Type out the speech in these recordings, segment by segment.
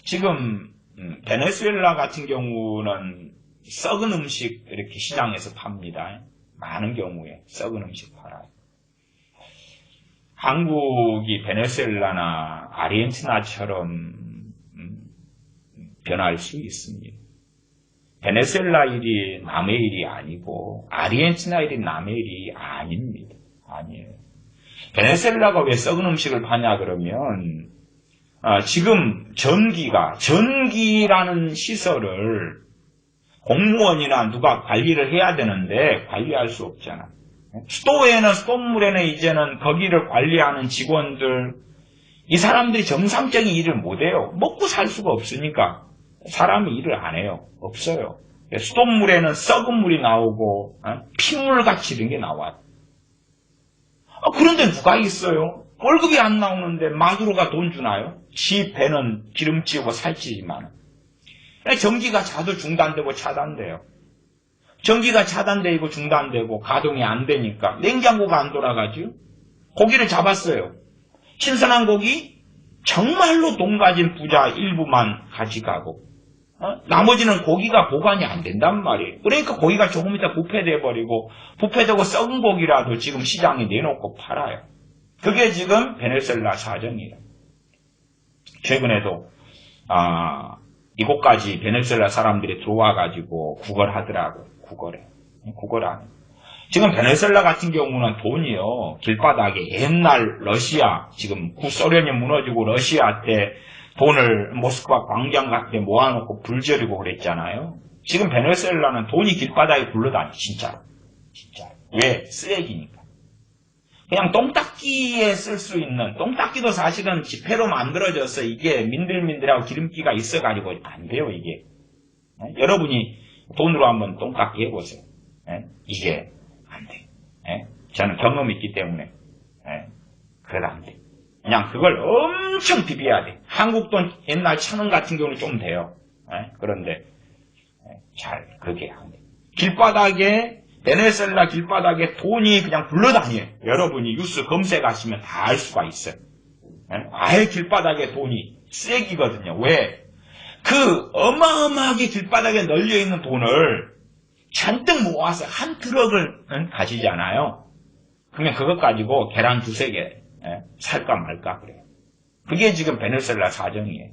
지금 베네수엘라 같은 경우는 썩은 음식 이렇게 시장에서 팝니다. 많은 경우에 썩은 음식 팔아요. 한국이 베네수엘라나 아르헨티나처럼 변할 수 있습니다. 베네수엘라 일이 남의 일이 아니고 아르헨티나 일이 남의 일이 아닙니다. 아니에요. 베네수엘라가 왜 썩은 음식을 파냐 그러면 지금 전기라는 시설을 공무원이나 누가 관리를 해야 되는데 관리할 수 없잖아. 수도물에는 이제는 거기를 관리하는 직원들, 이 사람들이 정상적인 일을 못해요. 먹고 살 수가 없으니까 사람이 일을 안 해요. 없어요. 수돗물에는 썩은 물이 나오고 핏물같이 이런 게 나와요. 그런데 누가 있어요? 월급이 안 나오는데 마두로가 돈 주나요? 지 배는 기름지고 살찌지만. 전기가 자도 중단되고 차단돼요. 전기가 차단되고 중단되고 가동이 안 되니까 냉장고가 안 돌아가죠. 고기를 잡았어요. 신선한 고기 정말로 돈 가진 부자 일부만 가져가고 나머지는 고기가 보관이 안 된단 말이에요. 그러니까 고기가 조금 있다 부패돼 버리고 부패되고 썩은 고기라도 지금 시장에 내놓고 팔아요. 그게 지금 베네수엘라 사정이에요. 최근에도 이곳까지 베네수엘라 사람들이 들어와가지고 구걸하더라고. 구걸하네. 지금 베네수엘라 같은 경우는 돈이요. 길바닥에 옛날 러시아, 지금 구소련이 무너지고 러시아 때 돈을 모스크바 광장 같은 데 모아놓고 불지르고 그랬잖아요. 지금 베네수엘라는 돈이 길바닥에 굴러다니, 진짜로. 왜? 쓰레기니까. 그냥 똥닦기에 쓸 수 있는, 똥닦기도 사실은 지폐로 만들어져서 이게 민들민들하고 기름기가 있어가지고 안 돼요, 이게. 여러분이 돈으로 한번 똥닦기 해보세요. 이게 안 돼. 저는 경험이 있기 때문에. 그래도 안 돼. 그냥 그걸 엄청 비벼야 돼. 한국 돈 옛날 1,000원 같은 경우는 좀 돼요. 그런데 그게 안 돼. 길바닥에 베네수엘라 길바닥에 돈이 그냥 굴러다녀요. 여러분이 뉴스 검색하시면 다 알 수가 있어요. 아예 길바닥에 돈이 쓰레기거든요. 왜? 그 어마어마하게 길바닥에 널려있는 돈을 잔뜩 모아서 한 트럭을 가지잖아요. 그러면 그것 가지고 계란 2-3개 살까 말까 그래요. 그게 지금 베네수엘라 사정이에요.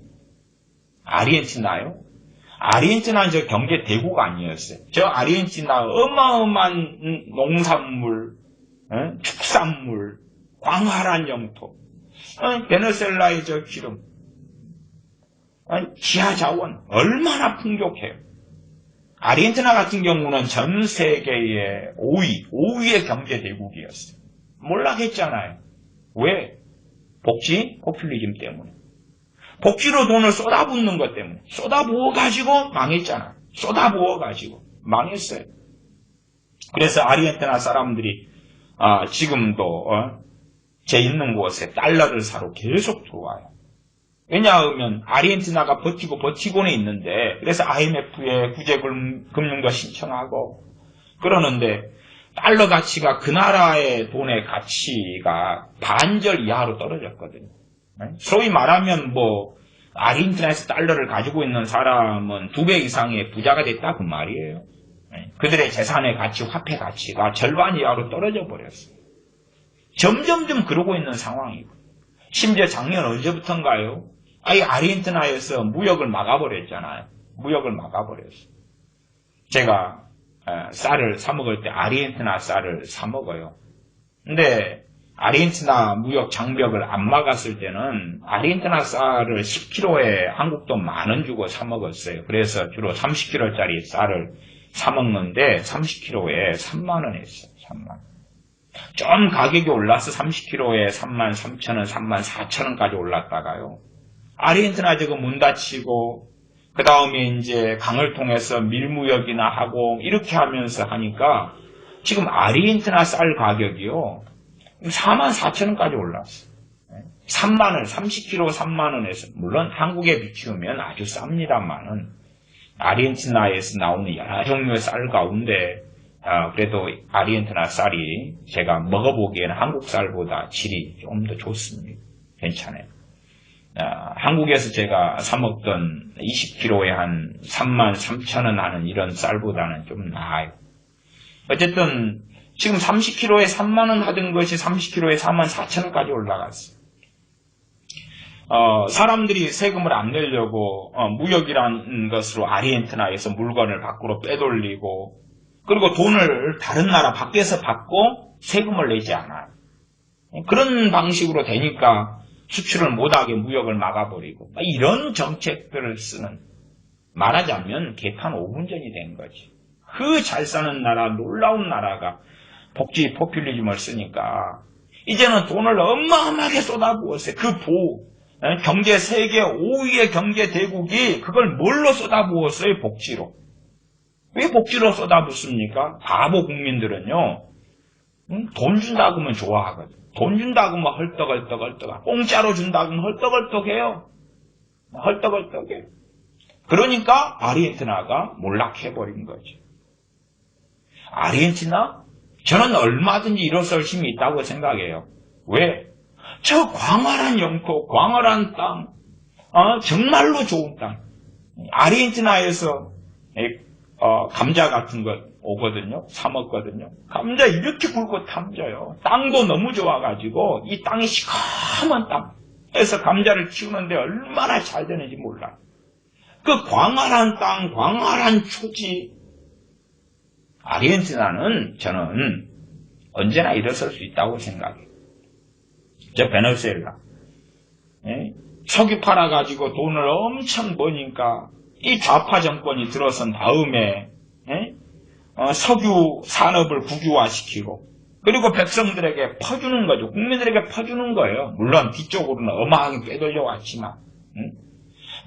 아르헨티나요? 아르헨티나는 저 경제 대국 아니었어요. 저 아르헨티나 어마어마한 농산물, 축산물, 광활한 영토, 베네수엘라의 저 기름, 지하자원 얼마나 풍족해요. 아르헨티나 같은 경우는 전 세계의 5위의 경제 대국이었어요. 몰락했잖아요. 왜? 복지? 포퓰리즘 때문에. 복지로 돈을 쏟아붓는 것 때문에. 쏟아부어가지고 망했잖아요. 쏟아부어가지고 망했어요. 그래서 아르헨티나 사람들이 지금도 제 있는 곳에 달러를 사러 계속 들어와요. 왜냐하면 아르헨티나가 버티고는 있는데 그래서 IMF에 구제금융도 신청하고 그러는데 달러 가치가 그 나라의 돈의 가치가 반절 이하로 떨어졌거든요. 소위 말하면 아르헨티나에서 달러를 가지고 있는 사람은 2배 이상의 부자가 됐다 그 말이에요. 그들의 재산의 가치, 화폐 가치가 절반 이하로 떨어져 버렸어요. 점점점 그러고 있는 상황이고 심지어 작년 언제부턴가요? 아예 아르헨티나에서 무역을 막아버렸잖아요. 무역을 막아버렸어요. 제가 쌀을 사 먹을 때 아르헨티나 쌀을 사 먹어요. 근데 아르헨티나 무역 장벽을 안 막았을 때는 아르헨티나 쌀을 10kg에 한국 돈 10,000원 주고 사 먹었어요. 그래서 주로 30kg짜리 쌀을 사 먹는데 30kg에 30,000원 했어요. 30,000원. 좀 가격이 올라서 30kg에 33,000원, 34,000원까지 올랐다가요. 아르헨티나 지금 문 닫히고 그 다음에 이제 강을 통해서 밀무역이나 하고 이렇게 하면서 하니까 지금 아르헨티나 쌀 가격이요. 44,000원까지 올랐어요. 3만원, 30kg 3만원에서 물론 한국에 비추면 아주 쌉니다만은 아르헨티나에서 나오는 여러 종류의 쌀 가운데 그래도 아르헨티나 쌀이 제가 먹어보기에는 한국 쌀보다 질이 좀 더 좋습니다. 괜찮아요. 한국에서 제가 사 먹던 20kg에 한 33,000원 하는 이런 쌀보다는 좀 나아요. 어쨌든 지금 30kg에 3만원 하던 것이 30kg에 44,000원까지 올라갔어요. 사람들이 세금을 안 내려고 무역이라는 것으로 아르헨티나에서 물건을 밖으로 빼돌리고, 그리고 돈을 다른 나라 밖에서 받고 세금을 내지 않아요. 그런 방식으로 되니까 수출을 못하게 무역을 막아버리고, 이런 정책들을 쓰는, 말하자면 개판 5분전이 된 거지. 그 잘 사는 나라, 놀라운 나라가 복지 포퓰리즘을 쓰니까 이제는 돈을 어마어마하게 쏟아부었어요. 경제 세계 5위의 경제 대국이 그걸 뭘로 쏟아부었어요? 복지로. 왜 복지로 쏟아붓습니까? 바보 국민들은요, 돈 준다고 하면 좋아하거든. 돈 준다고 하면 헐떡헐떡. 공짜로 준다고 하면 헐떡헐떡해요. 헐떡헐떡해. 그러니까 아르헨티나가 몰락해버린 거죠. 아르헨티나? 저는 얼마든지 일어설 힘이 있다고 생각해요. 왜? 저 광활한 영토, 광활한 땅, 정말로 좋은 땅. 아르헨티나에서 감자 같은 것 오거든요. 사 먹거든요. 감자 이렇게 굵고 탐져요. 땅도 너무 좋아가지고 이 땅이 시커먼 땅에서 감자를 키우는데 얼마나 잘 되는지 몰라. 그 광활한 땅, 광활한 초지, 아르헨티나는 저는 언제나 일어설 수 있다고 생각해요. 저 베네수엘라, 석유 팔아가지고 돈을 엄청 버니까 이 좌파 정권이 들어선 다음에 석유 산업을 국유화시키고, 그리고 백성들에게 퍼주는 거죠. 국민들에게 퍼주는 거예요. 물론 뒤쪽으로는 어마하게 빼돌려 왔지만,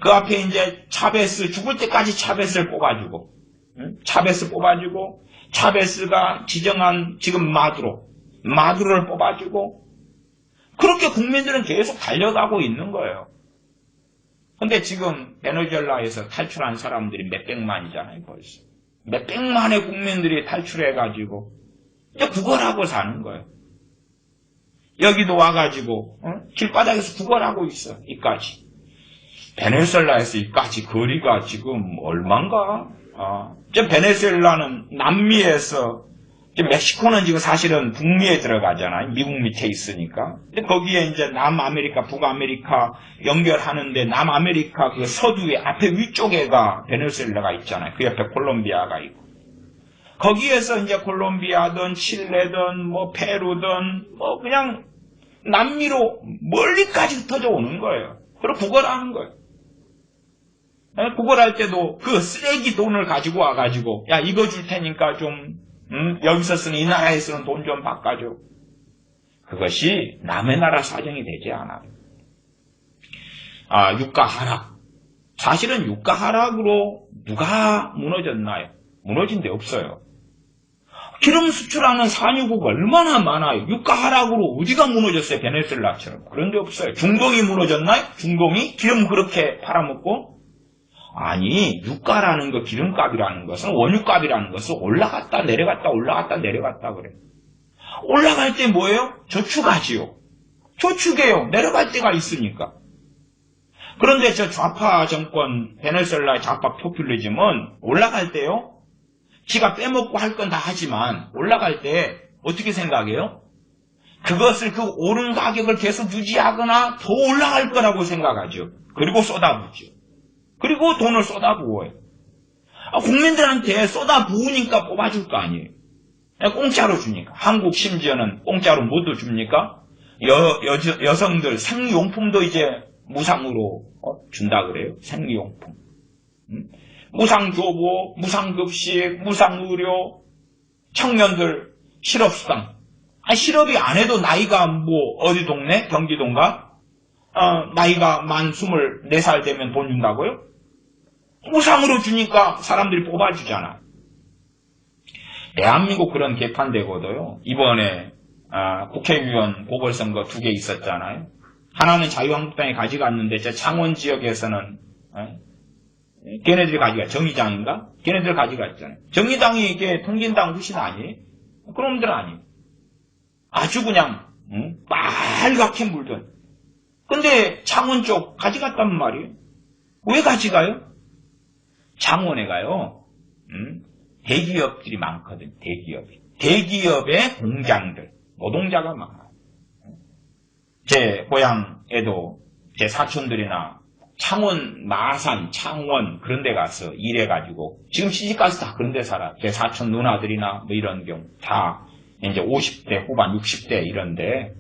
그 앞에 이제 차베스, 죽을 때까지 차베스를 뽑아주고, 차베스가 지정한 지금 마두로를 뽑아주고, 그렇게 국민들은 계속 달려가고 있는 거예요. 근데 지금 베네수엘라에서 탈출한 사람들이 몇백만이잖아요, 벌써. 몇백만의 국민들이 탈출해가지고 이제 구걸하고 사는 거예요. 여기도 와가지고 길바닥에서 구걸하고 있어. 이까지. 베네수엘라에서 이까지 거리가 지금 얼만가? 베네수엘라는 남미에서, 멕시코는 지금 사실은 북미에 들어가잖아요. 미국 밑에 있으니까. 근데 거기에 이제 남아메리카, 북아메리카 연결하는데 남아메리카 그 서두에 앞에 위쪽에가 베네수엘라가 있잖아요. 그 옆에 콜롬비아가 있고. 거기에서 이제 콜롬비아든 칠레든 뭐 페루든 뭐 그냥 남미로 멀리까지 흩어져 오는 거예요. 그리고 구걸하는 거예요. 구걸할 때도 그 쓰레기 돈을 가지고 와가지고, 야, 이거 줄 테니까 좀, 여기서 쓰는 이 나라에 쓰는 돈 좀 바꿔줘. 그것이 남의 나라 사정이 되지 않아요. 유가 하락. 사실은 유가 하락으로 누가 무너졌나요? 무너진 데 없어요. 기름 수출하는 산유국 얼마나 많아요. 유가 하락으로 어디가 무너졌어요? 베네수엘라처럼. 그런 데 없어요. 중동이 무너졌나요? 중동이 기름 그렇게 팔아먹고? 아니, 유가라는 거, 기름값이라는 것은, 원유값이라는 것은 올라갔다 내려갔다 그래. 올라갈 때 뭐예요? 저축하지요. 저축해요. 내려갈 때가 있으니까. 그런데 저 좌파 정권, 베네수엘라의 좌파 포퓰리즘은 올라갈 때요, 지가 빼먹고 할 건 다 하지만 올라갈 때 어떻게 생각해요? 그것을 그 오른 가격을 계속 유지하거나 더 올라갈 거라고 생각하죠. 그리고 쏟아붓죠. 그리고 돈을 쏟아부어요. 국민들한테 쏟아부으니까 뽑아줄 거 아니에요. 공짜로 주니까. 한국 심지어는 공짜로 뭐도 줍니까? 여성들 생리용품도 이제 무상으로 준다 그래요. 생리용품. 무상교보, 무상급식, 무상의료, 청년들 실업수당. 실업이 안 해도 나이가 어디 동네? 경기도인가? 나이가 만 24살 되면 돈 준다고요? 무상으로 주니까 사람들이 뽑아주잖아. 대한민국 그런 개판되고도요. 이번에 국회의원 보궐선거 2개 있었잖아요. 하나는 자유한국당이 가져갔는데 저 창원 지역에서는 걔네들이 정의당인가? 걔네들 가져갔잖아요. 정의당이 이게 통진당 후신 아니에요? 그런 놈들은 아니에요. 아주 그냥 빨갛게 물든 근데 창원 쪽 가져갔단 말이에요. 왜 가져가요? 창원에 가요. 대기업들이 많거든. 대기업의 공장들, 노동자가 많아요. 제 고향에도 제 사촌들이나 창원, 마산, 창원 그런 데 가서 일해가지고 지금 시집가서 다 그런 데 살아. 제 사촌 누나들이나 뭐 이런 경우 다 이제 50대 후반 60대 이런데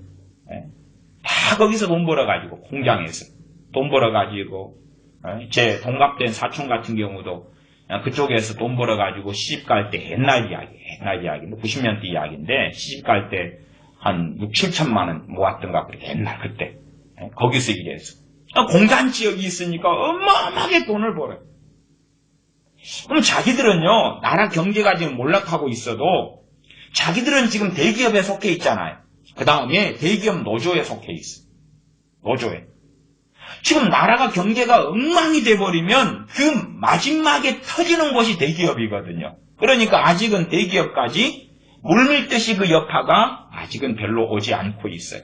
다 거기서 돈 벌어가지고 공장에서 돈 벌어가지고 제 동갑된 사촌 같은 경우도 그쪽에서 돈 벌어가지고 시집갈 때 옛날 이야기, 뭐 90년대 이야기인데 시집갈 때 한 6, 7천만 원 모았던가 그렇게 옛날 그때 거기서 일해서 공장 지역이 있으니까 어마어마하게 돈을 벌어요. 그럼 자기들은요 나라 경제가 지금 몰락하고 있어도 자기들은 지금 대기업에 속해 있잖아요. 그 다음에 대기업 노조에 속해 있어. 노조에. 지금 나라가 경제가 엉망이 돼버리면 그 마지막에 터지는 곳이 대기업이거든요. 그러니까 아직은 대기업까지 물밀듯이 그 여파가 아직은 별로 오지 않고 있어요.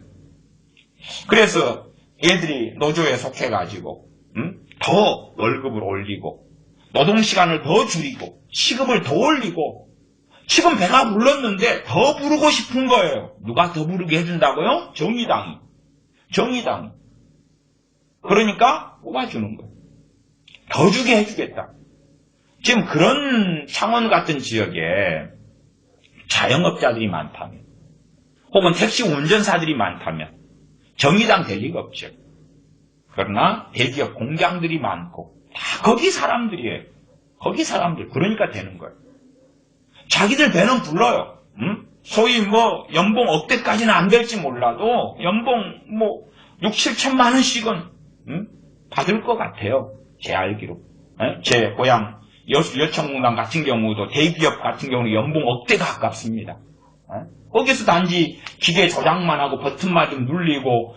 그래서 애들이 노조에 속해가지고 더 월급을 올리고 노동시간을 더 줄이고 시급을 더 올리고 지금 배가 불렀는데 더 부르고 싶은 거예요. 누가 더 부르게 해준다고요? 정의당이. 그러니까 뽑아주는 거예요. 더 주게 해주겠다. 지금 그런 창원 같은 지역에 자영업자들이 많다면 혹은 택시 운전사들이 많다면 정의당 될 리가 없죠. 그러나 대기업 공장들이 많고 다 거기 사람들이에요. 거기 사람들. 그러니까 되는 거예요. 자기들 배는 불러요. 소위 뭐 연봉 억대까지는 안 될지 몰라도 연봉 뭐 6, 7천만 원씩은 받을 것 같아요. 제 알기로. 제 고향 여천공단 같은 경우도 대기업 같은 경우는 연봉 억대가 가깝습니다. 거기서 단지 기계 조작만 하고 버튼만 좀 눌리고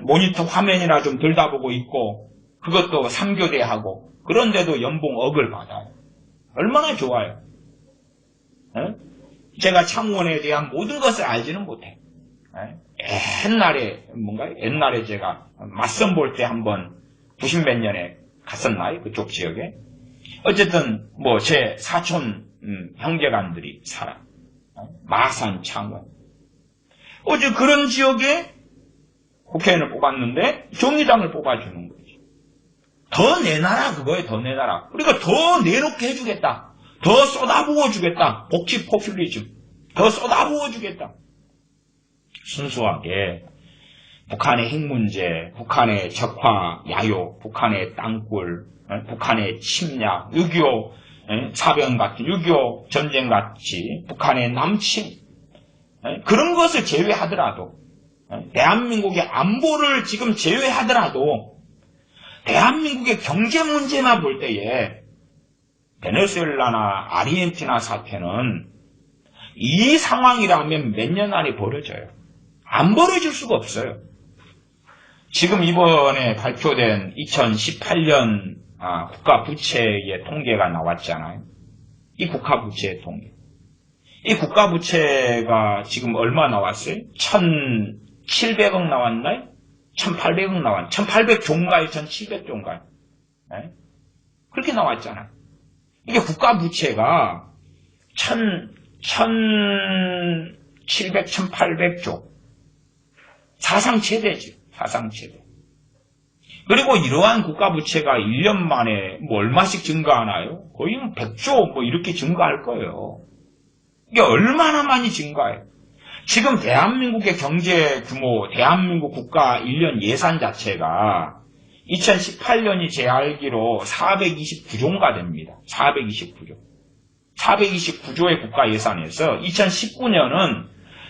모니터 화면이나 좀 들다보고 있고 그것도 3교대 하고 그런데도 연봉 억을 받아요. 얼마나 좋아요. 제가 창원에 대한 모든 것을 알지는 못해요. 옛날에 제가 맞선 볼 때 한번 90몇 년에 갔었나요? 그쪽 지역에. 어쨌든 뭐 제 사촌 형제간들이 살아. 마산, 창원. 어제 그런 지역에 국회의원을 뽑았는데 정의당을 뽑아주는 거지. 더 내놔라 그거에 더 내놔라. 그러니까 더 내놓게 해주겠다. 더 쏟아부어 주겠다. 복지 포퓰리즘. 더 쏟아부어 주겠다. 순수하게 북한의 핵 문제, 북한의 적화 야욕, 북한의 땅굴, 북한의 침략, 6.25 사변 같은 6.25 전쟁 같이 북한의 남침 그런 것을 제외하더라도 대한민국의 안보를 지금 제외하더라도 대한민국의 경제 문제만 볼 때에 베네수엘라나 아르헨티나 사태는 이 상황이라면 몇 년 안에 벌어져요. 안 벌어질 수가 없어요. 지금 이번에 발표된 2018년 국가부채의 통계가 나왔잖아요. 이 국가부채의 통계. 이 국가부채가 지금 얼마 나왔어요? 1,700억 나왔나요? 1,800억 나왔나요? 1,800조인가요? 1,700조인가요? 그렇게 나왔잖아요. 이게 국가부채가 1,700, 1,800조. 사상 최대죠. 사상 최대. 그리고 이러한 국가부채가 1년 만에 뭐 얼마씩 증가하나요? 거의 100조 뭐 이렇게 증가할 거예요. 이게 얼마나 많이 증가해요. 지금 대한민국의 경제 규모, 대한민국 국가 1년 예산 자체가 2018년이 제 알기로 429조인가 됩니다. 429조. 429조의 국가 예산에서 2019년은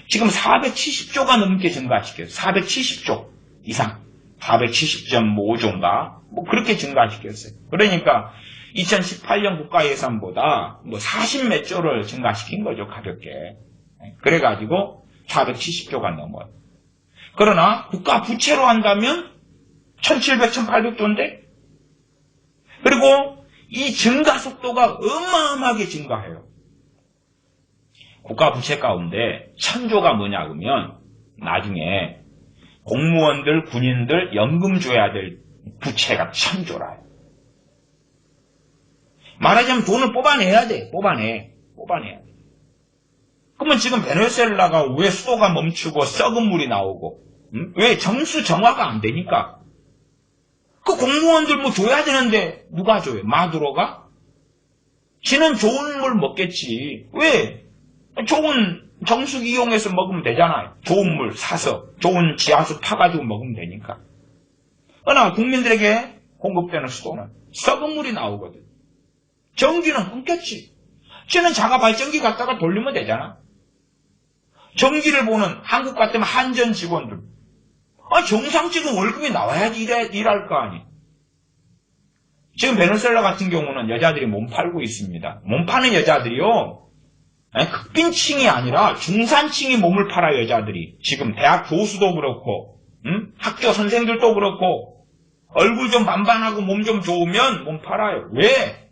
지금 470조가 넘게 증가시켰어요. 470조 이상. 470.5조인가? 뭐 그렇게 증가시켰어요. 그러니까 2018년 국가 예산보다 뭐 40몇 조를 증가시킨 거죠. 가볍게. 그래가지고 470조가 넘어요. 그러나 국가 부채로 한다면 1700, 1800조인데 그리고 이 증가 속도가 어마어마하게 증가해요. 국가 부채 가운데 1000조가 뭐냐 그러면 나중에 공무원들, 군인들 연금 줘야 될 부채가 참 졸아요. 말하자면 돈을 뽑아내야 돼. 뽑아내야 돼. 그러면 지금 베네수엘라가 왜 수도가 멈추고 썩은 물이 나오고, 왜 정수 정화가 안 되니까? 그 공무원들 뭐 줘야 되는데 누가 줘요? 마두로가? 지는 좋은 물 먹겠지. 왜? 좋은 정수기 이용해서 먹으면 되잖아요. 좋은 물 사서 좋은 지하수 파가지고 먹으면 되니까. 그러나 국민들에게 공급되는 수도는 썩은 물이 나오거든. 전기는 끊겼지. 쟤는 자가 발전기 갖다가 돌리면 되잖아. 전기를 보는 한국 같으면 한전 직원들. 정상 지금 월급이 나와야지 일할 거 아니. 지금 베네수엘라 같은 경우는 여자들이 몸 팔고 있습니다. 몸 파는 여자들이요. 극빈층이 아니라 중산층이 몸을 팔아 여자들이. 지금 대학 교수도 그렇고, 학교 선생들도 그렇고, 얼굴 좀 반반하고 몸 좀 좋으면 몸 팔아요. 왜?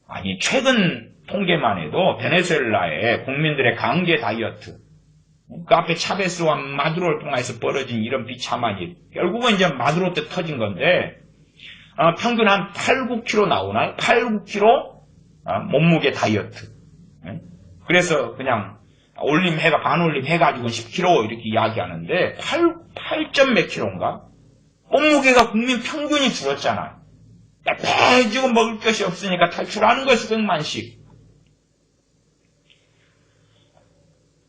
아니, 최근 통계만 해도 베네수엘라의 국민들의 강제 다이어트, 그 앞에 차베스와 마두로를 통해서 벌어진 이런 비참한 일, 결국은 이제 마두로 때 터진 건데, 평균 한 8, 9kg 나오나요? 8, 9kg 몸무게 다이어트. 그래서 그냥 반올림 해가지고 10kg 이렇게 이야기하는데 8점 몇 킬로인가? 몸무게가 국민 평균이 줄었잖아요. 매지고 먹을 것이 없으니까 탈출하는 거 수백만씩.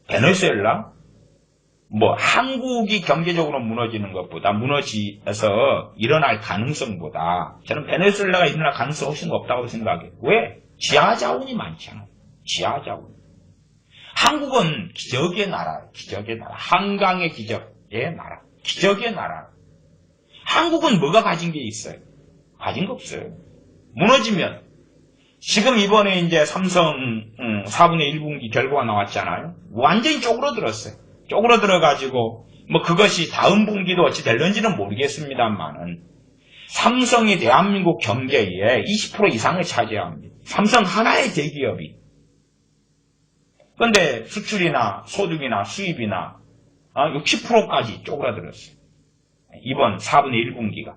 베네수엘라? 한국이 경제적으로 무너지는 것보다 무너져서 일어날 가능성보다 저는 베네수엘라가 일어날 가능성이 훨씬 없다고 생각해요. 왜? 지하 자원이 많잖아요. 지하 자원. 한국은 기적의 나라예요. 기적의 나라. 한강의 기적의 나라. 기적의 나라. 한국은 뭐가 가진 게 있어요? 가진 거 없어요. 무너지면 지금 이번에 이제 삼성 4분의 1분기 결과가 나왔잖아요. 완전히 쪼그러들었어요. 쪼그러들어가지고 그것이 다음 분기도 어찌 될런지는 모르겠습니다만은 삼성이 대한민국 경제의 20% 이상을 차지합니다. 삼성 하나의 대기업이. 그런데 수출이나 소득이나 수입이나 60%까지 쪼그라들었어요. 이번 4분의 1분기가.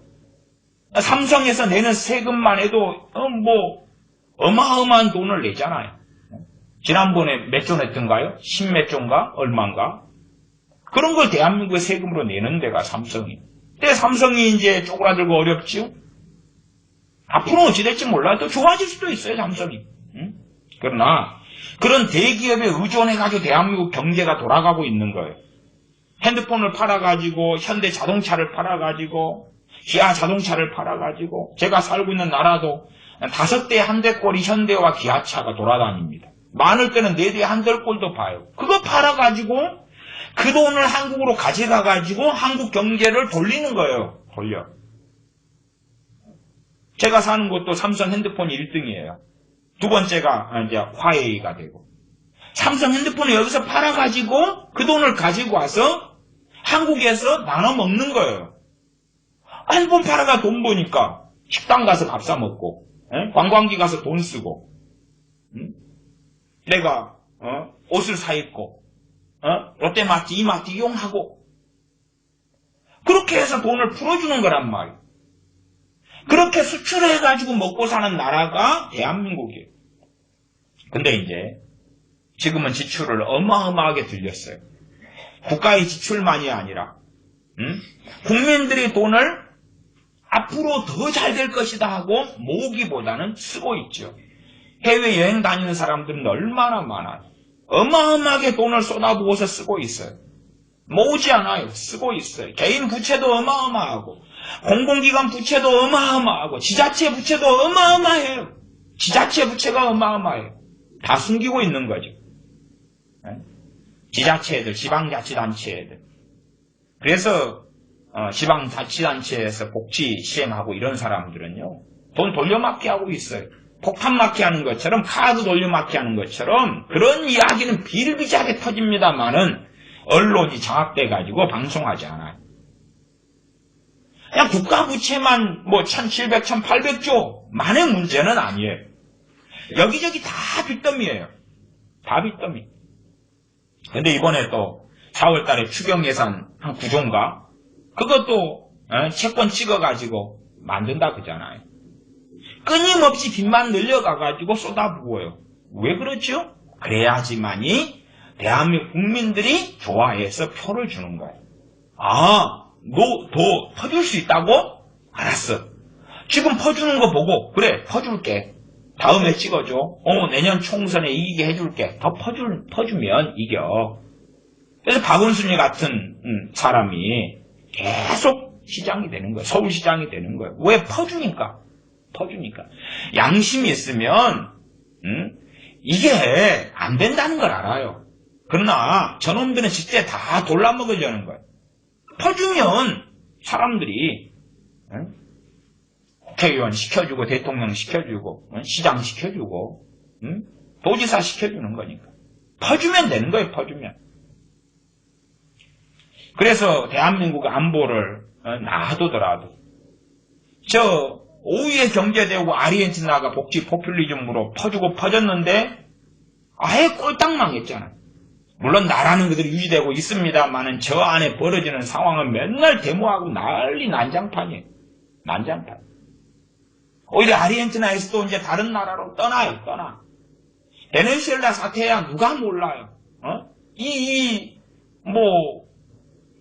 삼성에서 내는 세금만 해도 어마어마한 돈을 내잖아요. 지난번에 몇 조 냈던가요? 10몇 조인가? 얼마인가? 그런 걸 대한민국의 세금으로 내는 데가 삼성이. 근데 삼성이 이제 쪼그라들고 어렵지요? 앞으로 어찌 될지 몰라요. 또 좋아질 수도 있어요, 삼성이. 그러나 그런 대기업에 의존해가지고 대한민국 경제가 돌아가고 있는 거예요. 핸드폰을 팔아가지고 현대 자동차를 팔아가지고 기아 자동차를 팔아가지고 제가 살고 있는 나라도 5대 한 대꼴이 현대와 기아차가 돌아다닙니다. 많을 때는 4대 한 대꼴도 봐요. 그거 팔아가지고 그 돈을 한국으로 가져가가지고 한국 경제를 돌리는 거예요. 돌려. 제가 사는 곳도 삼성 핸드폰이 1등이에요. 두 번째가 이제 화웨이가 되고. 삼성 핸드폰을 여기서 팔아가지고 그 돈을 가지고 와서 한국에서 나눠 먹는 거예요. 핸드폰 팔아가 돈 버니까 식당 가서 밥 사 먹고, 관광지 가서 돈 쓰고, 내가 옷을 사 입고, 롯데마트, 이마트 이용하고, 그렇게 해서 돈을 풀어주는 거란 말이에요. 그렇게 수출해가지고 먹고 사는 나라가 대한민국이에요. 근데 이제 지금은 지출을 어마어마하게 들렸어요. 국가의 지출만이 아니라 국민들이 돈을 앞으로 더 잘 될 것이다 하고 모으기보다는 쓰고 있죠. 해외여행 다니는 사람들은 얼마나 많아요. 어마어마하게 돈을 쏟아부어서 쓰고 있어요. 모으지 않아요. 쓰고 있어요. 개인 부채도 어마어마하고 공공기관 부채도 어마어마하고 지자체 부채도 어마어마해요. 지자체 부채가 어마어마해요. 다 숨기고 있는 거죠. 지자체들, 지방자치단체들. 그래서 지방자치단체에서 복지 시행하고 이런 사람들은요. 돈 돌려막기 하고 있어요. 폭탄 막기 하는 것처럼 카드 돌려막기 하는 것처럼 그런 이야기는 비일비재하게 터집니다만은 언론이 장악돼가지고 방송하지 않아요. 그냥 국가 부채만 1700, 1800조 만의 문제는 아니에요. 여기저기 다 빚더미예요. 다 빚더미. 근데 이번에 또 4월 달에 추경 예산 한 9조인가? 그것도 채권 찍어가지고 만든다 그러잖아요. 끊임없이 빚만 늘려가가지고 쏟아부어요. 왜 그렇죠? 그래야지만이 대한민국 국민들이 좋아해서 표를 주는 거예요. 아, 너 더 퍼줄 수 있다고? 알았어. 지금 퍼주는 거 보고 그래 퍼줄게. 다음에 찍어줘. 내년 총선에 이기게 해줄게. 더 퍼주면 이겨. 그래서 박원순이 같은 사람이 계속 시장이 되는 거예요. 서울시장이 되는 거예요. 왜? 퍼주니까. 양심이 있으면 이게 안 된다는 걸 알아요. 그러나 저놈들은 진짜 다 돌라먹으려는 거예요. 퍼주면 사람들이 국회의원 시켜주고 대통령 시켜주고 시장 시켜주고 도지사 시켜주는 거니까. 퍼주면 되는 거예요. 퍼주면. 그래서 대한민국 안보를 놔두더라도 저 5위의 경제대국 아르헨티나가 복지 포퓰리즘으로 퍼주고 퍼졌는데 아예 꼴딱 망했잖아요. 물론 나라는 그대로 유지되고 있습니다만은 저 안에 벌어지는 상황은 맨날 데모하고 난리 난장판이에요. 난장판. 오히려 아르헨티나에서도 이제 다른 나라로 떠나. 베네수엘라 사태야 누가 몰라요.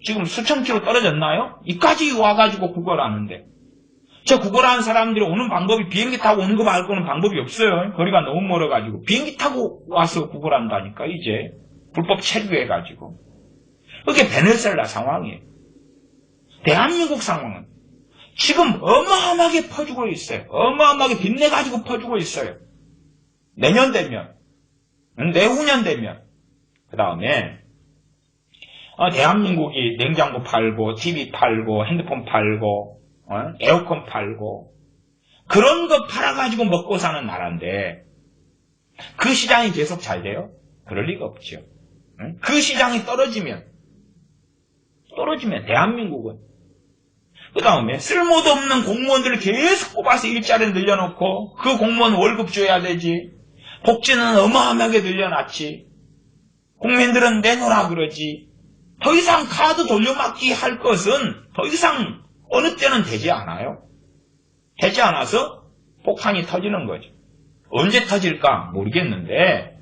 지금 수천 킬로 떨어졌나요? 이까지 와가지고 구걸하는데. 저 구걸하는 사람들이 오는 방법이 비행기 타고 오는 거 말고는 방법이 없어요. 거리가 너무 멀어가지고. 비행기 타고 와서 구걸한다니까, 이제. 불법 체류해가지고. 그게 베네수엘라 상황이에요. 대한민국 상황은 지금 어마어마하게 퍼주고 있어요. 어마어마하게 빚내가지고 퍼주고 있어요. 내년 되면, 내후년 되면. 그 다음에, 대한민국이 냉장고 팔고, TV 팔고, 핸드폰 팔고, 에어컨 팔고, 그런 거 팔아가지고 먹고 사는 나라인데, 그 시장이 계속 잘 돼요? 그럴 리가 없죠. 그 시장이 떨어지면 대한민국은. 그 다음에 쓸모도 없는 공무원들을 계속 뽑아서 일자리를 늘려놓고, 그 공무원 월급 줘야 되지. 복지는 어마어마하게 늘려놨지. 국민들은 내놓으라 그러지. 더 이상 카드 돌려막기 할 것은 더 이상 어느 때는 되지 않아요. 되지 않아서 폭탄이 터지는 거죠. 언제 터질까 모르겠는데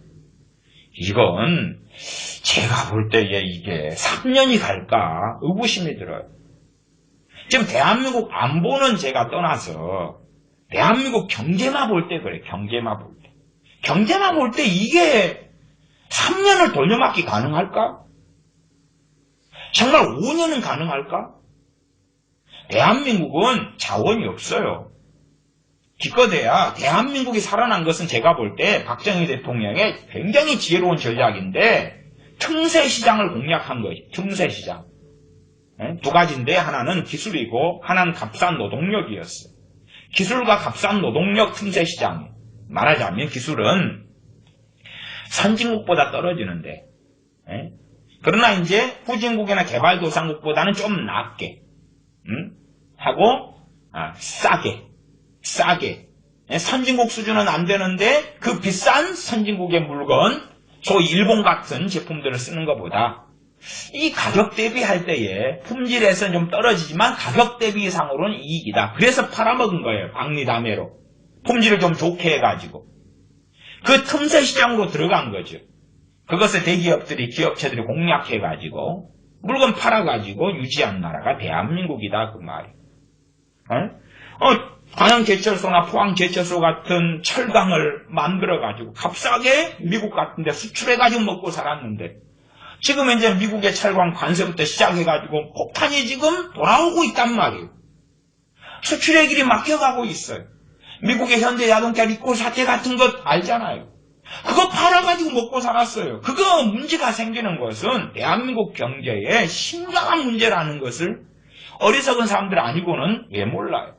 이건 제가 볼 때에 이게 3년이 갈까 의구심이 들어요. 지금 대한민국 안보는 제가 떠나서 대한민국 경제만 볼 때 그래. 경제만 볼 때 이게 3년을 돌려막기 가능할까? 정말 5년은 가능할까? 대한민국은 자원이 없어요. 기껏해야 대한민국이 살아난 것은 제가 볼 때 박정희 대통령의 굉장히 지혜로운 전략인데 틈새 시장을 공략한 거지. 틈새 시장. 두 가지인데 하나는 기술이고 하나는 값싼 노동력이었어요. 기술과 값싼 노동력 틈새 시장. 말하자면 기술은 선진국보다 떨어지는데 그러나 이제 후진국이나 개발도상국보다는 좀 낮게 하고 싸게 선진국 수준은 안 되는데 그 비싼 선진국의 물건 소위 일본 같은 제품들을 쓰는 것보다 이 가격 대비할 때에 품질에서는 좀 떨어지지만 가격 대비 이상으로는 이익이다. 그래서 팔아먹은 거예요. 박리담회로. 품질을 좀 좋게 해가지고. 그 틈새 시장으로 들어간 거죠. 그것을 대기업들이, 기업체들이 공략해가지고 물건 팔아가지고 유지한 나라가 대한민국이다. 그 말이. 광양제철소나 포항제철소 같은 철강을 만들어가지고 값싸게 미국 같은 데 수출해가지고 먹고 살았는데 지금 이제 미국의 철강 관세부터 시작해가지고 폭탄이 지금 돌아오고 있단 말이에요. 수출의 길이 막혀가고 있어요. 미국의 현대자동차 리콜 사태 같은 것 알잖아요. 그거 팔아가지고 먹고 살았어요. 그거 문제가 생기는 것은 대한민국 경제에 심각한 문제라는 것을 어리석은 사람들 아니고는 왜 몰라요.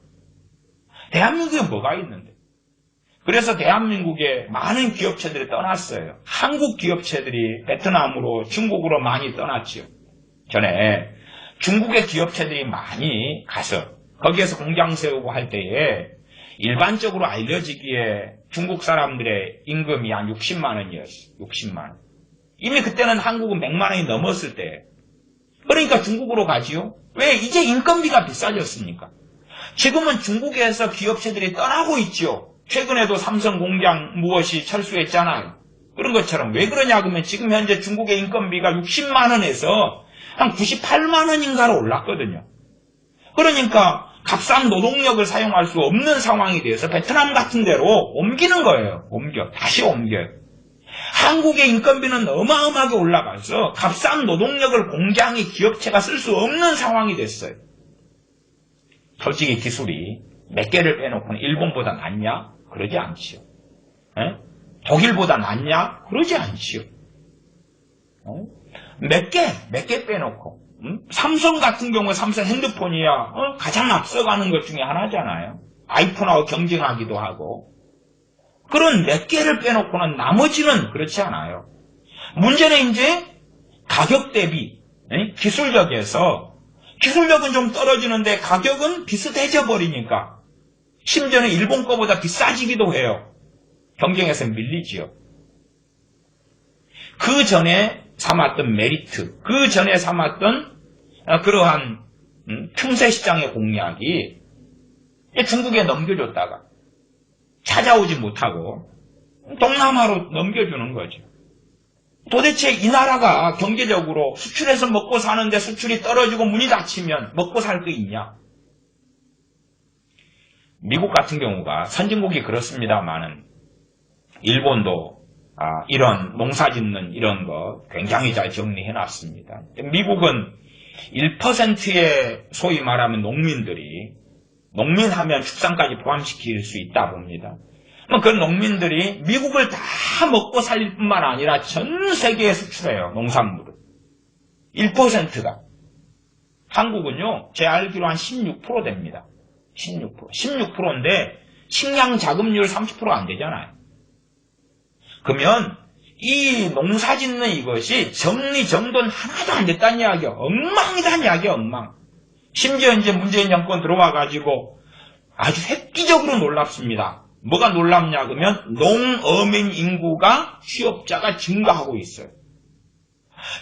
대한민국에 뭐가 있는데. 그래서 대한민국에 많은 기업체들이 떠났어요. 한국 기업체들이 베트남으로 중국으로 많이 떠났죠. 전에 중국의 기업체들이 많이 가서 거기에서 공장 세우고 할 때에 일반적으로 알려지기에 중국 사람들의 임금이 한 60만 원이었어요. 60만 원. 이미 그때는 한국은 100만 원이 넘었을 때. 그러니까 중국으로 가지요. 왜? 이제 인건비가 비싸졌으니까. 지금은 중국에서 기업체들이 떠나고 있죠. 최근에도 삼성 공장 무엇이 철수했잖아요. 그런 것처럼 왜 그러냐 그러면 지금 현재 중국의 인건비가 60만 원에서 한 98만 원인가로 올랐거든요. 그러니까 값싼 노동력을 사용할 수 없는 상황이 돼서 베트남 같은 데로 옮기는 거예요. 다시 옮겨요. 한국의 인건비는 어마어마하게 올라가서 값싼 노동력을 공장이 기업체가 쓸 수 없는 상황이 됐어요. 솔직히 기술이 몇 개를 빼놓고는 일본보다 낫냐? 그러지 않지요. 에? 독일보다 낫냐? 그러지 않지요. 몇 개 빼놓고. 삼성 같은 경우 삼성 핸드폰이야 가장 앞서가는 것 중에 하나잖아요. 아이폰하고 경쟁하기도 하고. 그런 몇 개를 빼놓고는 나머지는 그렇지 않아요. 문제는 이제 가격 대비 기술력에서 기술력은 좀 떨어지는데 가격은 비슷해져 버리니까 심지어는 일본 거보다 비싸지기도 해요. 경쟁에서 밀리지요. 그 전에 삼았던 메리트, 그 전에 삼았던 그러한 틈새 시장의 공략이 중국에 넘겨줬다가 찾아오지 못하고 동남아로 넘겨주는 거죠. 도대체 이 나라가 경제적으로 수출해서 먹고 사는데 수출이 떨어지고 문이 닫히면 먹고 살 게 있냐? 미국 같은 경우가 선진국이 그렇습니다만은 일본도 이런 농사 짓는 이런 거 굉장히 잘 정리해놨습니다. 미국은 1%의 소위 말하면 농민하면 축산까지 포함시킬 수 있다 봅니다. 그 농민들이 미국을 다 먹고 살릴 뿐만 아니라 전 세계에 수출해요. 농산물을. 1%가. 한국은요. 제 알기로 한 16% 됩니다. 16%인데 식량 자급률 30%가 안 되잖아요. 그러면 이 농사 짓는 이것이 정리정돈 하나도 안 됐다는 이야기야. 엉망이다는 이야기야. 엉망. 심지어 이제 문재인 정권 들어와가지고 아주 획기적으로 놀랍습니다. 뭐가 놀랍냐 그러면 농어민 인구가 취업자가 증가하고 있어요.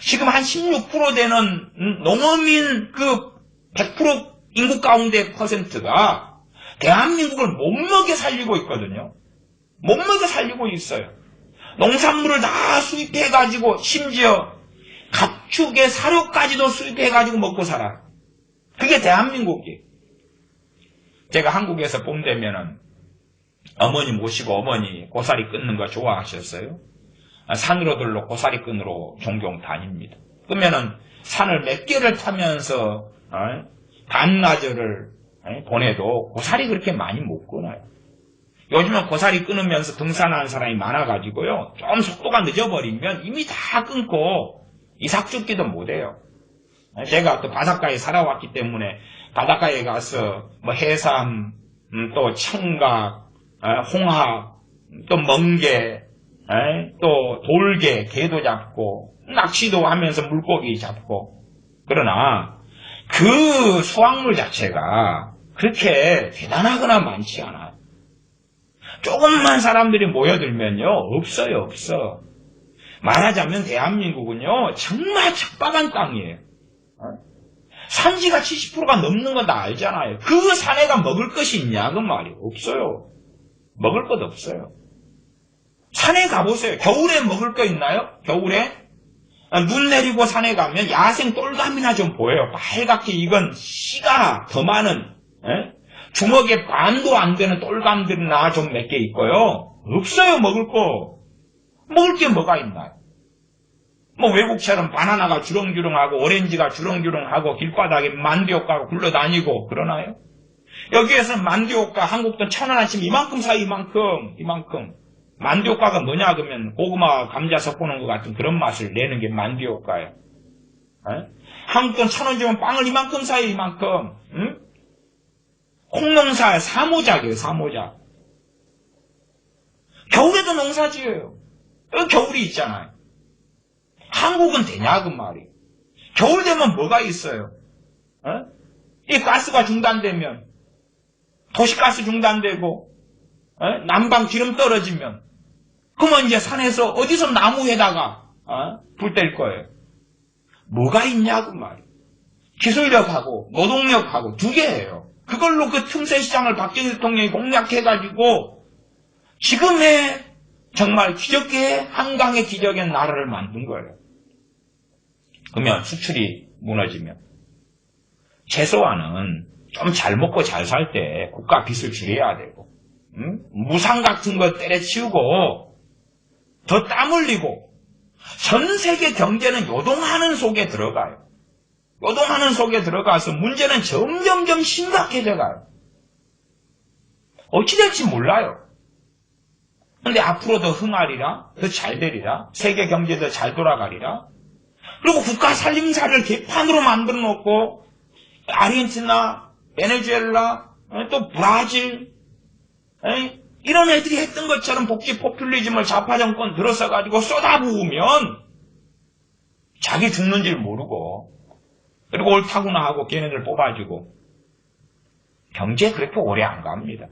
지금 한 16% 되는 농어민 그 100% 인구 가운데 퍼센트가 대한민국을 못 먹여 살리고 있거든요. 못 먹여 살리고 있어요. 농산물을 다 수입해가지고 심지어 가축의 사료까지도 수입해가지고 먹고 살아요. 그게 대한민국이에요. 제가 한국에서 봄 되면은 어머니 모시고 어머니 고사리 끊는 거 좋아하셨어요? 산으로들로 고사리 끈으로 종종 다닙니다. 그러면은 산을 몇 개를 타면서 반나절을 보내도 고사리 그렇게 많이 못 끊어요. 요즘은 고사리 끊으면서 등산하는 사람이 많아가지고요. 좀 속도가 늦어버리면 이미 다 끊고 이삭죽기도 못해요. 제가 또 바닷가에 살아왔기 때문에 바닷가에 가서 뭐 해삼, 또 청각, 홍합, 또 멍게, 또 돌게, 게도 잡고 낚시도 하면서 물고기 잡고 그러나 그 수확물 자체가 그렇게 대단하거나 많지 않아요. 조금만 사람들이 모여들면요 없어요. 없어. 말하자면 대한민국은요 정말 척박한 땅이에요. 산지가 70%가 넘는 건 다 알잖아요. 그 산에가 먹을 것이 있냐 그 말이에요. 없어요. 먹을 것 없어요. 산에 가보세요. 겨울에 먹을 거 있나요? 겨울에? 눈 내리고 산에 가면 야생 똘감이나 좀 보여요. 빨갛게 익은 씨가 더 많은 주먹에 반도 안 되는 똘감들이나 좀 몇 개 있고요. 없어요. 먹을 거. 먹을 게 뭐가 있나요? 뭐 외국처럼 바나나가 주렁주렁하고 오렌지가 주렁주렁하고 길바닥에 만두효과가 굴러다니고 그러나요? 여기에서 만두효과 한국 돈 1,000원씩 이만큼 사요. 이만큼. 만두효과가 뭐냐 그러면 고구마 감자 섞어놓은 것 같은 그런 맛을 내는 게 만두효과예요. 한국 돈 1,000원 주면 빵을 이만큼 사요. 이만큼. 응? 콩농사 사모작이에요. 사모작. 겨울에도 농사 지어요. 겨울이 있잖아요. 한국은 되냐 그 말이. 겨울 되면 뭐가 있어요? 이 가스가 중단되면 도시가스 중단되고 난방 기름 떨어지면 그러면 이제 산에서 어디서 나무에다가 불 뗄 거예요. 뭐가 있냐고 말이에요. 기술력하고 노동력하고 두 개예요. 그걸로 그 틈새 시장을 박정희 대통령이 공략해가지고 지금의 정말 기적의 한강의 기적의 나라를 만든 거예요. 그러면 수출이 무너지면 최소한은 좀 잘 먹고 잘 살 때 국가 빚을 줄여야 되고 무상 같은 거 때려치우고 더 땀 흘리고 전 세계 경제는 요동하는 속에 들어가요. 요동하는 속에 들어가서 문제는 점점점 심각해져 가요. 어찌 될지 몰라요. 근데 앞으로 더 흥하리라, 더 잘 되리라, 세계 경제 더 잘 돌아가리라. 그리고 국가 살림살이를 개판으로 만들어 놓고 아르헨티나, 베네수엘라, 또 브라질 이런 애들이 했던 것처럼 복지 포퓰리즘을 좌파 정권 들어서 가지고 쏟아부으면 자기 죽는 줄 모르고 그리고 옳다구나 하고 걔네들 뽑아주고 경제 그렇게 오래 안 갑니다.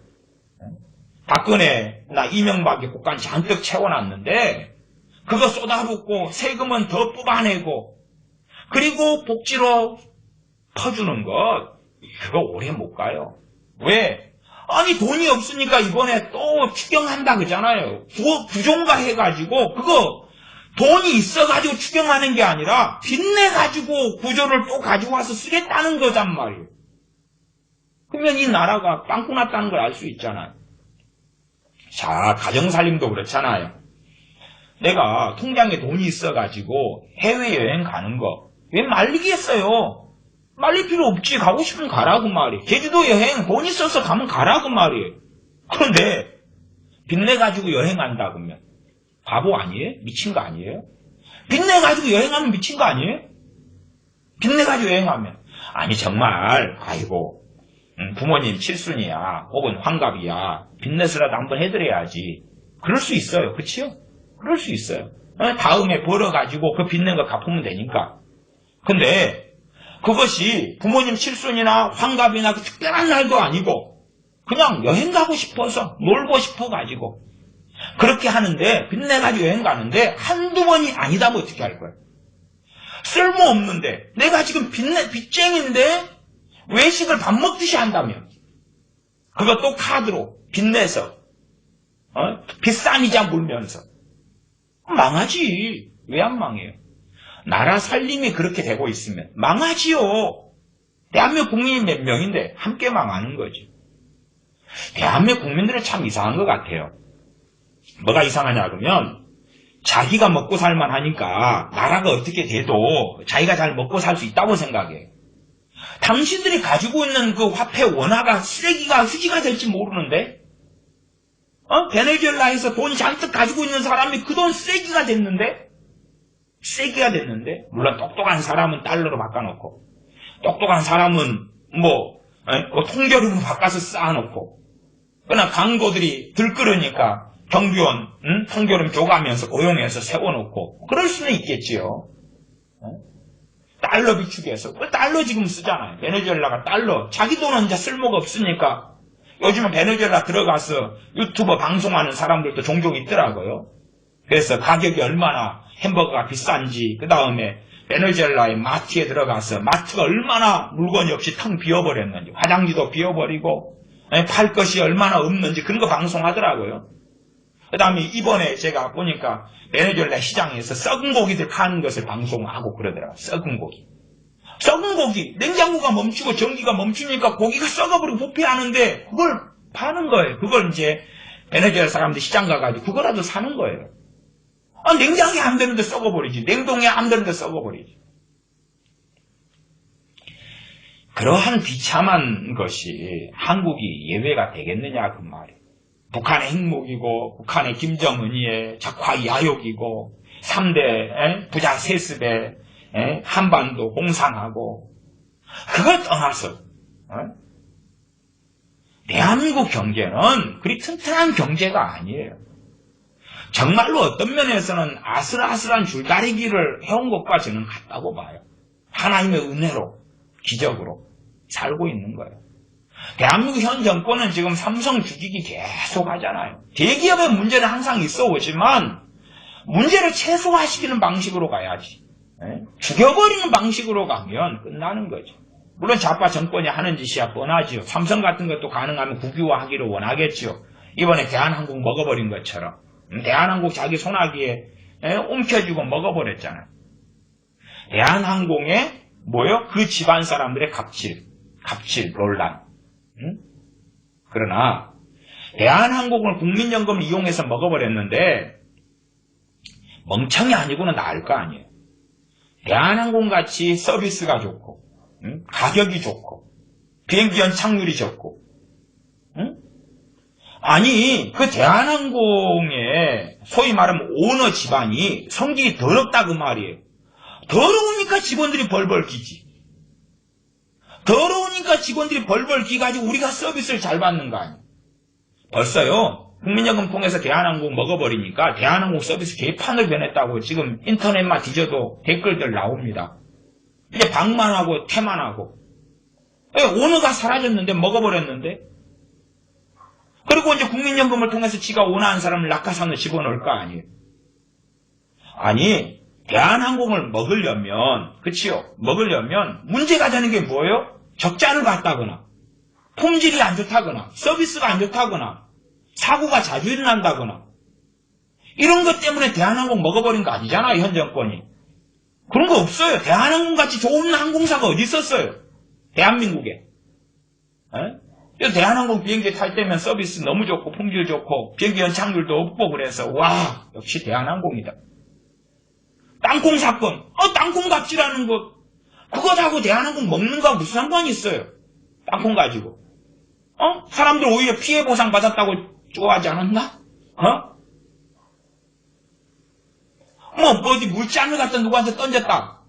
박근혜나 이명박이 국간 잔뜩 채워놨는데 그거 쏟아붓고 세금은 더 뽑아내고 그리고 복지로 퍼주는 것 그거 오래 못 가요. 왜? 아니 돈이 없으니까 이번에 또 추경한다 그러잖아요. 구종가 해가지고 그거 돈이 있어가지고 추경하는 게 아니라 빚내가지고 구조를 또 가지고 와서 쓰겠다는 거단 말이에요. 그러면 이 나라가 빵꾸 났다는 걸 알 수 있잖아요. 자, 가정살림도 그렇잖아요. 내가 통장에 돈이 있어가지고 해외여행 가는 거 왜 말리겠어요? 말릴 필요 없지. 가고 싶으면 가라고 말이에요. 제주도 여행 돈 있어서 가면 가라고 말이에요. 그런데 빚내가지고 여행한다 그러면 바보 아니에요? 미친 거 아니에요? 빚내가지고 여행하면 미친 거 아니에요? 빚내가지고 여행하면 아니 정말 아이고 부모님 칠순이야 혹은 환갑이야 빚내서라도 한번 해드려야지. 그럴 수 있어요. 그치요? 그럴 수 있어요. 다음에 벌어가지고 그 빚낸 거 갚으면 되니까. 근데 그것이 부모님 칠순이나 환갑이나 그 특별한 날도 아니고 그냥 여행 가고 싶어서 놀고 싶어가지고 그렇게 하는데 빚내가지고 여행 가는데 한두 번이 아니다 뭐 어떻게 할 거야? 쓸모없는데 내가 지금 빚쟁인데 외식을 밥 먹듯이 한다면 그것도 카드로 빚내서 비싼 이자 물면서 망하지. 왜 안 망해요? 나라 살림이 그렇게 되고 있으면 망하지요. 대한민국 국민이 몇 명인데 함께 망하는 거지. 대한민국 국민들은 참 이상한 것 같아요. 뭐가 이상하냐 그러면 자기가 먹고 살만 하니까 나라가 어떻게 돼도 자기가 잘 먹고 살 수 있다고 생각해. 당신들이 가지고 있는 그 화폐 원화가 쓰레기가 휴지가 될지 모르는데 베네수엘라에서 돈 잔뜩 가지고 있는 사람이 그 돈 쓰레기가 됐는데 물론 똑똑한 사람은 달러로 바꿔놓고 똑똑한 사람은 통조림으로 바꿔서 쌓아놓고 그러나 강도들이 들끓으니까 경비원 통조림 줘가면서 고용해서 세워놓고 그럴 수는 있겠지요. 달러 비축해서 달러 지금 쓰잖아요. 베네수엘라가 달러 자기 돈은 이제 쓸모가 없으니까 요즘은 베네수엘라 들어가서 유튜버 방송하는 사람들도 종종 있더라고요. 그래서 가격이 얼마나 햄버거가 비싼지 그 다음에 베네수엘라의 마트에 들어가서 마트가 얼마나 물건이 없이 텅 비어버렸는지 화장지도 비어버리고 팔 것이 얼마나 없는지 그런 거 방송하더라고요. 그 다음에 이번에 제가 보니까 베네수엘라 시장에서 썩은 고기들 파는 것을 방송하고 그러더라고요. 썩은 고기 냉장고가 멈추고 전기가 멈추니까 고기가 썩어버리고 부패하는데 그걸 파는 거예요. 그걸 이제 베네수엘라 사람들 시장 가가지고 그거라도 사는 거예요. 냉장고에 안 되는데 썩어버리지. 냉동에 안 되는데 썩어버리지. 그러한 비참한 것이 한국이 예외가 되겠느냐 그 말이에요. 북한의 핵무기고 북한의 김정은이의 적화 야욕이고 3대 부자 세습에 한반도 공산하고 그걸 떠나서 대한민국 경제는 그리 튼튼한 경제가 아니에요. 정말로 어떤 면에서는 아슬아슬한 줄다리기를 해온 것과 저는 같다고 봐요. 하나님의 은혜로 기적으로 살고 있는 거예요. 대한민국 현 정권은 지금 삼성 죽이기 계속 하잖아요. 대기업의 문제는 항상 있어 오지만 문제를 최소화시키는 방식으로 가야지. 죽여버리는 방식으로 가면 끝나는 거죠. 물론 좌파 정권이 하는 짓이야 뻔하지요. 삼성 같은 것도 가능하면 국유화하기를 원하겠지요. 이번에 대한항공 먹어버린 것처럼. 대한항공 자기 손아귀에 움켜쥐고 먹어버렸잖아요. 대한항공의 그 집안 사람들의 갑질 논란. 그러나 대한항공을 국민연금을 이용해서 먹어버렸는데 멍청이 아니고는 나을 거 아니에요. 대한항공같이 서비스가 좋고 가격이 좋고 비행기 연착률이 적고 아니 그 대한항공의 소위 말하면 오너 집안이 성질이 더럽다 그 말이에요. 더러우니까 직원들이 벌벌 기지. 더러우니까 직원들이 벌벌 기가지고 우리가 서비스를 잘 받는 거 아니에요. 벌써요. 국민연금 통해서 대한항공 먹어버리니까 대한항공 서비스 개판을 변했다고 지금 인터넷만 뒤져도 댓글들 나옵니다. 이제 방만하고 태만하고 오너가 사라졌는데 먹어버렸는데 그리고 이제 국민연금을 통해서 지가 원하는 사람을 낙하산으로 집어넣을 거 아니에요. 아니 대한항공을 먹으려면 그치요? 먹으려면 문제가 되는 게 뭐예요? 적자를 갔다거나 품질이 안 좋다거나 서비스가 안 좋다거나 사고가 자주 일어난다거나 이런 것 때문에 대한항공 먹어버린 거 아니잖아요. 현 정권이. 그런 거 없어요. 대한항공같이 좋은 항공사가 어디 있었어요. 대한민국에. 대한항공 비행기 탈 때면 서비스 너무 좋고 품질 좋고 비행기 연착률도 없고 그래서 와 역시 대한항공이다. 땅콩 사건. 땅콩 갑질하는 거 그거하고 대한항공 먹는 거하고 무슨 상관이 있어요. 땅콩 가지고. 사람들 오히려 피해 보상 받았다고 좋아하지 않았나? 어디 물잔을 갖다 누구한테 던졌다.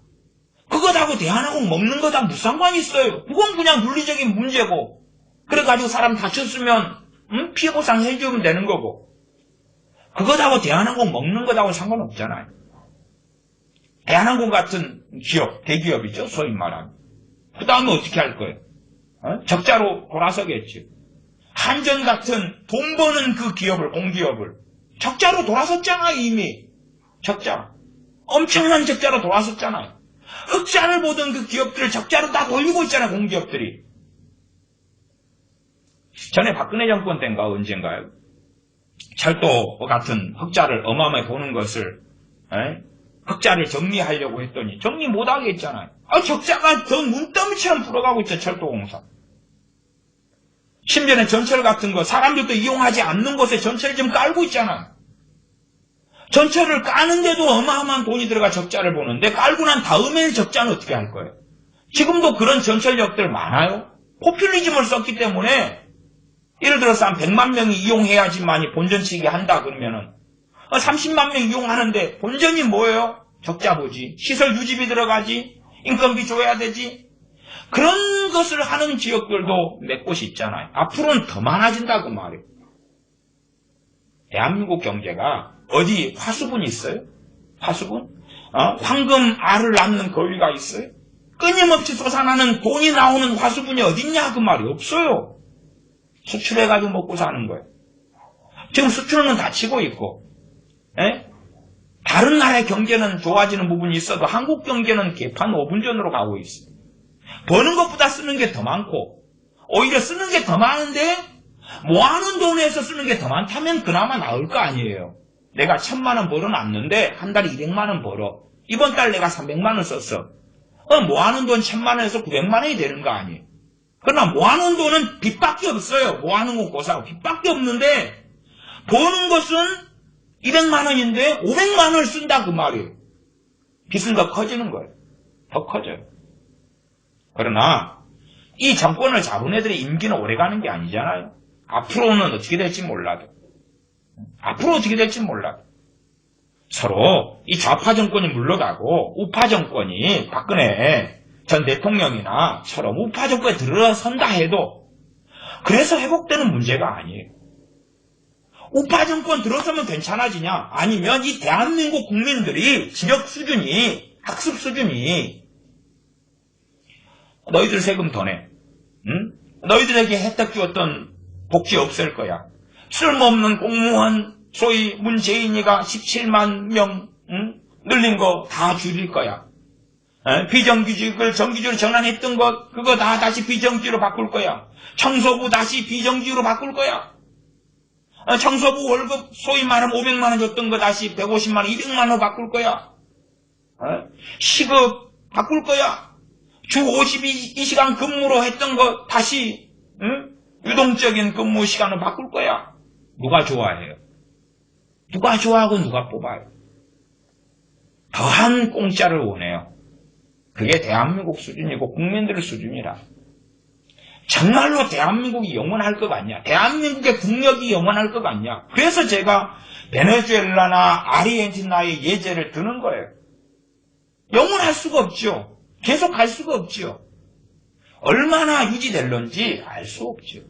그거하고 대한항공 먹는 거랑 무슨 상관이 있어요. 그건 그냥 물리적인 문제고. 그래가지고 사람 다쳤으면 피해 보상 해주면 되는 거고. 그거하고 대한항공 먹는 거하고 상관없잖아요. 대한항공 같은 기업, 대기업이죠. 소위 말하면. 그 다음에 어떻게 할 거예요? 적자로 돌아서겠지. 한전 같은 돈 버는 그 기업을, 공기업을 적자로 돌아섰잖아요. 이미. 적자. 엄청난 적자로 돌아섰잖아요. 흑자를 보던 그 기업들을 적자로 다 돌리고 있잖아요. 공기업들이. 전에 박근혜 정권 때인가 언젠가요? 철도 같은 흑자를 어마어마하게 보는 것을 흑자를 정리하려고 했더니 정리 못하게 했잖아요. 적자가 더 문더미처럼 불어가고 있죠. 철도공사. 심지어는 전철 같은 거 사람들도 이용하지 않는 곳에 전철을 좀 깔고 있잖아요. 전철을 까는데도 어마어마한 돈이 들어가 적자를 보는데 깔고 난 다음에는 적자는 어떻게 할 거예요? 지금도 그런 전철역들 많아요. 포퓰리즘을 썼기 때문에 예를 들어서 한 100만 명이 이용해야지만이 본전치기 한다 그러면은 30만 명 이용하는데 본전이 뭐예요? 적자 보지. 시설 유지비 들어가지. 인건비 줘야 되지. 그런 것을 하는 지역들도 몇 곳이 있잖아요. 앞으로는 더 많아진다고 말이에요. 대한민국 경제가 어디 화수분이 있어요? 화수분? 황금 알을 낳는 거위가 있어요? 끊임없이 솟아나는 돈이 나오는 화수분이 어딨냐 그 말이 없어요. 수출해가지고 먹고 사는 거예요. 지금 수출은 닫히고 있고 다른 나라의 경제는 좋아지는 부분이 있어도 한국 경제는 개판 5분전으로 가고 있어요. 버는 것보다 쓰는 게 더 많고 오히려 쓰는 게 더 많은데 모아놓은 돈에서 쓰는 게 더 많다면 그나마 나을 거 아니에요. 내가 1000만 원 벌어놨는데 한 달에 200만 원 벌어. 이번 달 내가 300만 원 썼어. 모아놓은 돈 1000만 원에서 900만 원이 되는 거 아니에요. 그러나 모아놓은 돈은 빚밖에 없어요. 모아놓은 건 고사하고 빚밖에 없는데 버는 것은 200만 원인데 500만 원을 쓴다 그 말이에요. 빚은 더 커지는 거예요. 더 커져요. 그러나 이 정권을 잡은 애들의 임기는 오래가는 게 아니잖아요. 앞으로는 어떻게 될지 몰라도. 앞으로 어떻게 될지 몰라도. 서로 이 좌파 정권이 물러가고 우파 정권이 박근혜 전 대통령이나 처럼 우파 정권에 들어선다 해도 그래서 회복되는 문제가 아니에요. 우파 정권 들어서면 괜찮아지냐? 아니면 이 대한민국 국민들이 지적 수준이, 학습 수준이 너희들 세금 더 내. 너희들에게 혜택 주었던 복지 없앨 거야. 쓸모없는 공무원 소위 문재인이가 17만 명 늘린 거 다 줄일 거야. 비정규직을 정규직으로 전환했던 것 그거 다 다시 비정규직으로 바꿀 거야. 청소부 다시 비정규직으로 바꿀 거야. 청소부 월급 소위 말하면 500만 원 줬던 거 다시 150만 원, 200만 원 바꿀 거야. 시급 바꿀 거야. 주 52시간 근무로 했던 거 다시 유동적인 근무 시간을 바꿀 거야. 누가 좋아해요? 누가 좋아하고 누가 뽑아요? 더한 공짜를 원해요. 그게 대한민국 수준이고 국민들의 수준이라. 정말로 대한민국이 영원할 것 같냐? 대한민국의 국력이 영원할 것 같냐? 그래서 제가 베네수엘라나 아르헨티나의 예제를 드는 거예요. 영원할 수가 없죠. 계속 갈 수가 없죠. 얼마나 유지될런지 알 수 없죠.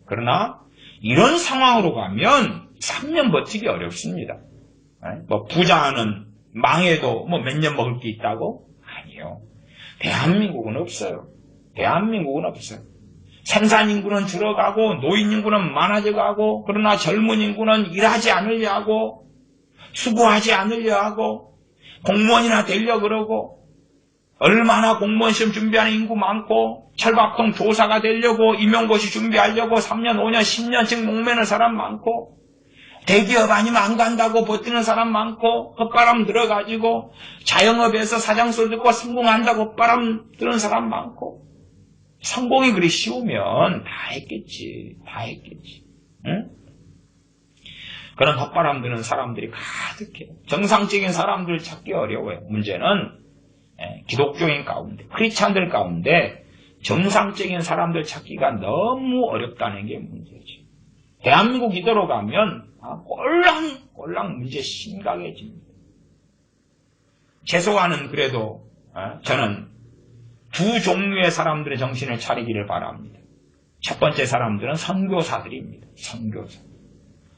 그러나 이런 상황으로 가면 3년 버티기 어렵습니다. 뭐 부자는 망해도 뭐 몇 년 먹을 게 있다고? 아니요. 대한민국은 없어요. 대한민국은 없어요. 생산 인구는 줄어가고 노인 인구는 많아져가고 그러나 젊은 인구는 일하지 않으려 하고 수고하지 않으려 하고 공무원이나 되려 그러고 얼마나 공무원 시험 준비하는 인구 많고 철밥통 조사가 되려고 임용고시 준비하려고 3년, 5년, 10년씩 목매는 사람 많고 대기업 아니면 안 간다고 버티는 사람 많고 헛바람 들어가지고 자영업에서 사장소리 듣고 성공한다고 헛바람 드는 사람 많고 성공이 그리 쉬우면 다 했겠지. 다 했겠지. 응? 그런 헛바람 드는 사람들이 가득해요. 정상적인 사람들 찾기 어려워요. 문제는 기독교인 가운데, 크리스찬들 가운데 정상적인 사람들 찾기가 너무 어렵다는 게 문제지. 대한민국 이대로 가면 꼴랑 문제 심각해집니다. 최소한은 그래도 저는 두 종류의 사람들의 정신을 차리기를 바랍니다. 첫 번째 사람들은 선교사들입니다. 선교사.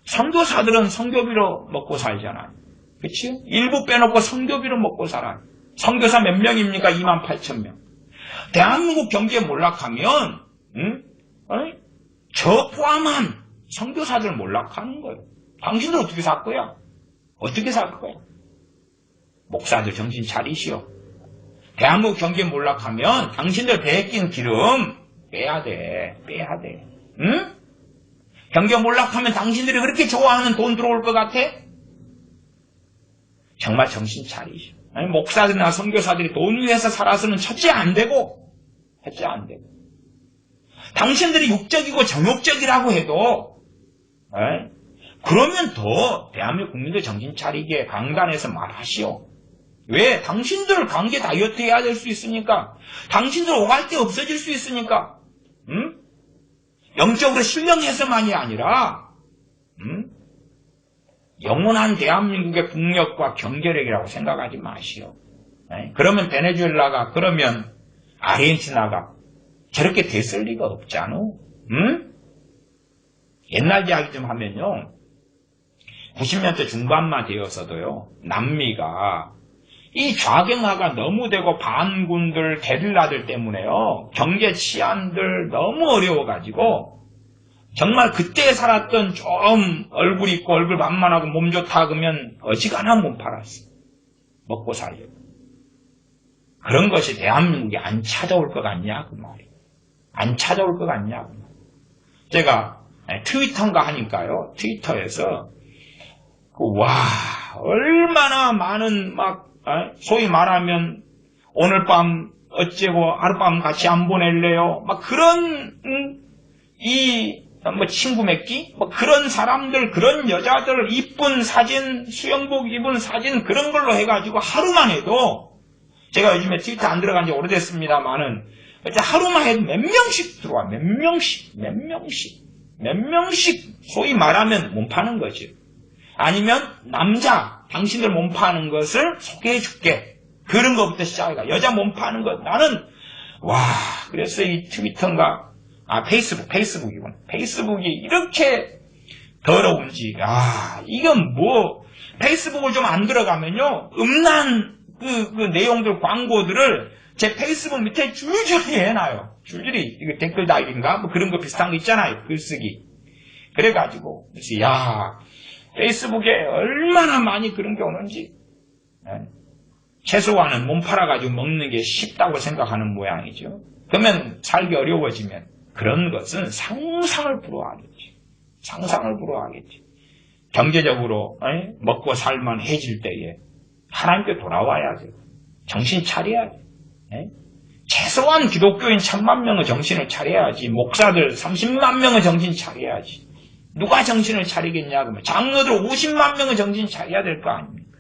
선교사들은 선교비로 먹고 살잖아요. 그렇죠? 일부 빼놓고 선교비로 먹고 살아요. 선교사 몇 명입니까? 28,000명. 대한민국 경제 몰락하면 저 포함한 선교사들 몰락하는 거예요. 당신들 어떻게 살 거야? 어떻게 살 거야? 목사들 정신 차리시오. 대한민국 경제 몰락하면 당신들 배에 낀 기름 빼야 돼. 빼야 돼. 응? 경제 몰락하면 당신들이 그렇게 좋아하는 돈 들어올 것 같아? 정말 정신 차리시오. 아니, 목사들이나 선교사들이 돈 위해서 살아서는 첫째 안 되고 첫째 안 되고 당신들이 육적이고 정욕적이라고 해도 그러면 더 대한민국 국민들 정신 차리게 강단에서 말하시오. 왜? 당신들 관계 다이어트 해야 될 수 있으니까. 당신들 오갈 데 없어질 수 있으니까. 영적으로 신령해서만이 아니라 영원한 대한민국의 국력과 경제력이라고 생각하지 마시오. 그러면 베네수엘라가 그러면 아르헨티나가 저렇게 됐을 리가 없잖아. 옛날 이야기 좀 하면요. 90년대 중반만 되어서도요. 남미가 이 좌경화가 너무 되고 반군들, 게릴라들 때문에요. 경제 치안들 너무 어려워가지고 정말 그때 살았던 좀 얼굴 있고 얼굴 만만하고 몸 좋다 그러면 어지간한 몸 팔았어. 먹고 살려고. 그런 것이 대한민국에 안 찾아올 것 같냐 그 말이에요. 안 찾아올 것 같냐 그 말이에요. 제가 트위터인가 하니까요. 트위터에서 와 얼마나 많은 막 소위 말하면 오늘 밤 어째고 하룻밤 같이 안 보낼래요? 막 그런 뭐 친구 맺기? 뭐 그런 사람들, 그런 여자들 이쁜 사진, 수영복 입은 사진 그런 걸로 해가지고 하루만 해도 제가 요즘에 트위터 안 들어간 지 오래됐습니다만은 하루만 해도 몇 명씩 들어와. 몇 명씩 소위 말하면 몸 파는 거죠. 아니면 남자 당신들 몸 파는 것을 소개해 줄게. 그런 것부터 시작해가. 여자 몸 파는 것. 나는 와 그래서 이 트위터인가 페이스북이구나. 페이스북이 이렇게 더러운지. 이건 뭐 페이스북을 좀 안 들어가면요. 음란 그 내용들 광고들을 제 페이스북 밑에 줄줄이 해놔요. 줄줄이 이거 댓글 달기인가 뭐 그런 거 비슷한 거 있잖아요. 글쓰기. 그래가지고 그래서 페이스북에 얼마나 많이 그런 게 오는지. 최소한은 몸 팔아가지고 먹는 게 쉽다고 생각하는 모양이죠. 그러면 살기 어려워지면 그런 것은 상상을 불허하겠지. 상상을 불허하겠지. 경제적으로 먹고 살만해질 때에 하나님께 돌아와야죠. 정신 차려야죠. 최소한 기독교인 1000만 명의 정신을 차려야지. 목사들 30만 명의 정신 차려야지. 누가 정신을 차리겠냐 그러면 장로들 50만 명의 정신 차려야 될 거 아닙니까?